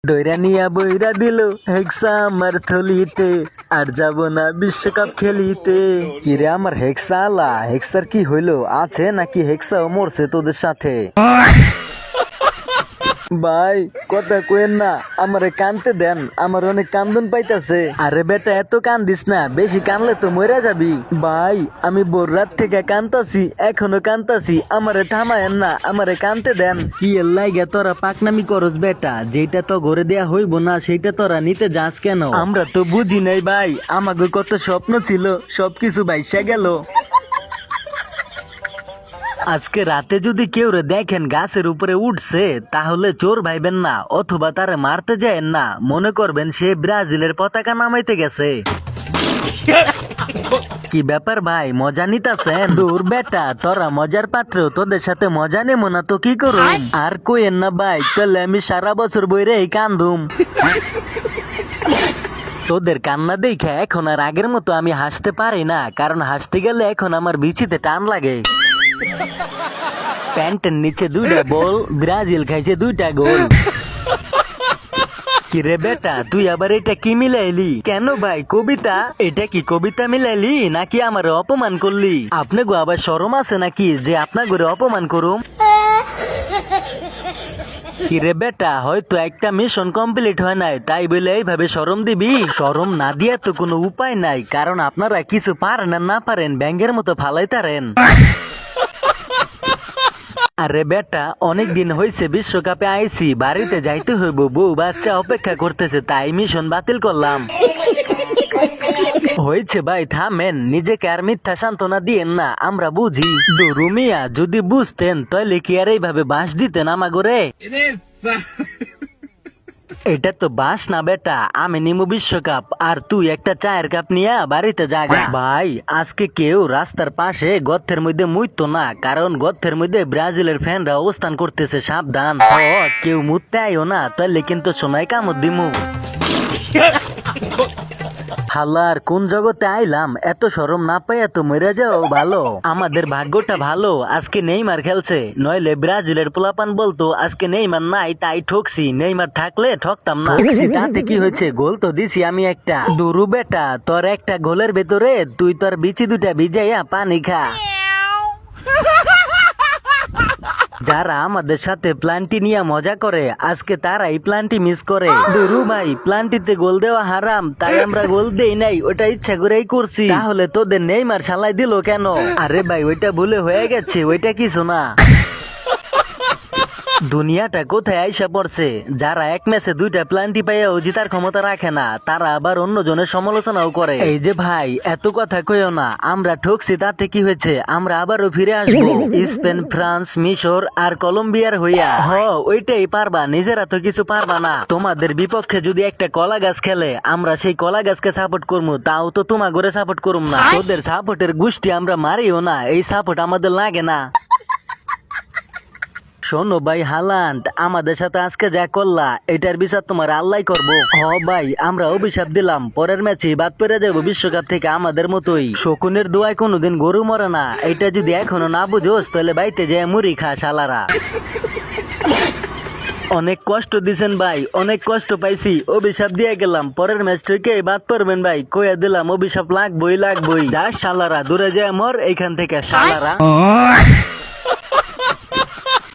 দৈরা নিয়া বইরা দিল হেক্সা আমার থলিতে, আর যাব না বিশ্বকাপ খেলিতে। কিরে আমার হেক্সা আলা, হেক্সার কি হইলো? আছে নাকি হেক্সাও মরছে তোদের সাথে? ভাই কথা কইেন না, আমারে কানতে দেন, আমার অনেক কান্দন পাইতাছে। আরে বেটা এত কান্দিস না, বেশি কানলে তো মরে যাবি। ভাই আমি ভোর রাত থেকে কান্তাছি, এখনো কান্তাছি, আমারে থামায়েন না, আমারে কানতে দেন। কি এর লাইগা তোরা পাকনামি করস বেটা? যেটা তো ঘরে দেয়া হইব না সেইটা তোরা নিতে যাস কেন? আমরা তো বুঝি নাই ভাই, আমাকে কত স্বপ্ন ছিল, সবকিছু বাইসা গেল। আজকে রাতে যদি কেউ দেখেন গাছের উপরে উঠছে, তাহলে চোর ভাইবেন না, অথবা তারে মারতে যায়েন না, মনে করবেন সে ব্রাজিলের পতাকা নামাইতে গেছে। কি ব্যাপার ভাই, মজা নিতাছেন? দূর বেটা, তোরা মজার পাত্র, তোদের সাথে মজা নেবো না তো কি করুম? আর কইেন না ভাই, তাহলে আমি সারা বছর বইরে এই কান্দুম। তোদের কান্না দেখে এখন আর আগের মতো আমি হাসতে পারি না, কারণ হাসতে গেলে এখন আমার বিচিতে টান লাগে। প্যান্টের নিচে 2টা বল, ব্রাজিল খাইছে 2টা গোল। কিরে বেটা তুই আবার এটা কি মিলাইলি? কেন ভাই কবিতা? এটা কি কবিতা মিলাইলি নাকি আমার অপমান করলি? আপনি গো আবার শরম আছে নাকি যে আপনার ঘরে অপমান করুম? কিরে বেটা হয়তো একটা মিশন কমপ্লিট হয় নাই, তাই বলে এইভাবে শরম দিবি? শরম না দিয়া তো কোনো উপায় নাই, কারণ আপনারা কিছু পারেন আর না পারেন ব্যাঙের মতো ফালাইতারেন। আরে বেটা অনেক দিন হয়েছে বিশ্বকাপে আইছি, বাড়িতে যাইতে হইব, বউ বাচ্চা অপেক্ষা করতেছে, তাই মিশন বাতিল করলাম। হয়েছে ভাই থামেন, নিজেকে আর মিথ্যা সান্ত্বনা দিয়েন না, আমরা বুঝি। দরুমিয়া যদি বুঝতেন তাহলে কি আর এইভাবে বাঁশ দিতেন আমাগরে? এটা তো বাস না বেটা, আমি নিমু বিশ্বকাপ, আর তুই একটা চায়ের কাপ নিয়ে বাড়িতে জাগা। ভাই আজকে কেউ রাস্তার পাশে গর্তের মধ্যে মুইতো না, কারণ গর্তের মধ্যে ব্রাজিলের ফ্যানরা অবস্থান করতেছে, সাবধান। কেউ মুততে আইও না, তাহলে কিন্তু সময় কামড় দিমু। হালার কোন জগতে আইলাম, এত শরম না পাইয়া তো মরে যাও ভালো। আমাদের ভাগ্যটা ভালো, আজকে নেইমার খেলছে, নইলে ব্রাজিলের পোলাপান বলতো আজকে নেইমার নাই তাই ঠকছি, নেইমার থাকলে ঠকতাম না। তাতে কি হয়েছে, গোল তো দিছি আমি একটা। দুরু বেটা তোর একটা গোলের ভেতরে তুই তোর বিচি 2টা ভিজাইয়া পানি খা। যারা আমাদের সাথে প্লান্টি নিয়ে মজা করে আজকে তারাই প্লান্টি মিস করে। দুরু ভাই প্লান্টিতে গোল দেওয়া হারাম, তাই আমরা গোল দেই নাই, ওটা ইচ্ছা করেই করছি। তাহলে তোদের নেইমার শালাই দিল কেন? আরে ভাই ওইটা ভুলে হয়ে গেছে, ওইটা কিছু না। দুনিয়াটা কোথায় আইসা পড়ছে, যারা এক ম্যাচে 2টা প্লান্টি পাইয়াও জিতার ক্ষমতা রাখে না, তারা আবার অন্য জনের সমালোচনাও করে। এই যে ভাই এত কথা কইও না, আমরা ঠকছি তাতে কি হয়েছে, আমরা আবারও ফিরে আসবো স্পেন, ফ্রান্স, মিশর আর কলম্বিয়ার হইয়া। ওইটাই পারবা, নিজেরা তো কিছু পারবা না। তোমাদের বিপক্ষে যদি একটা কলা গাছ খেলে, আমরা সেই কলা গাছকে সাপোর্ট করবো, তাও তো তোমার ঘরে সাপোর্ট করুম না। তোদের সাপোর্টের গোষ্ঠী আমরা মারিও না, এই সাপোর্ট আমাদের লাগে না। শোনো ভাই হালান্ড, আমাদের সাথে আজকে যা করলা এটার বিচার তোমার আল্লাহ করবো। ভাই আমরা অভিশাপ দিলাম, পরের ম্যাচে বাদ পেরে যাবো বিশ্বকাপ থেকে আমাদের মতোই। শকুনের দোয়ায় কোনোদিন গরু মরে না, এটা যদি এখনো না বুঝোস তাহলে বাইতে যায় মুড়ি খা শালারা। অনেক কষ্ট দিছেন ভাই, অনেক কষ্ট পাইছি, অভিশাপ দিয়ে গেলাম, পরের ম্যাচ থেকে বাদ পারবেন ভাই, কইয়া দিলাম অভিশাপ লাগবই। যা শালারা দূরে যায় মর এইখান থেকে শালারা।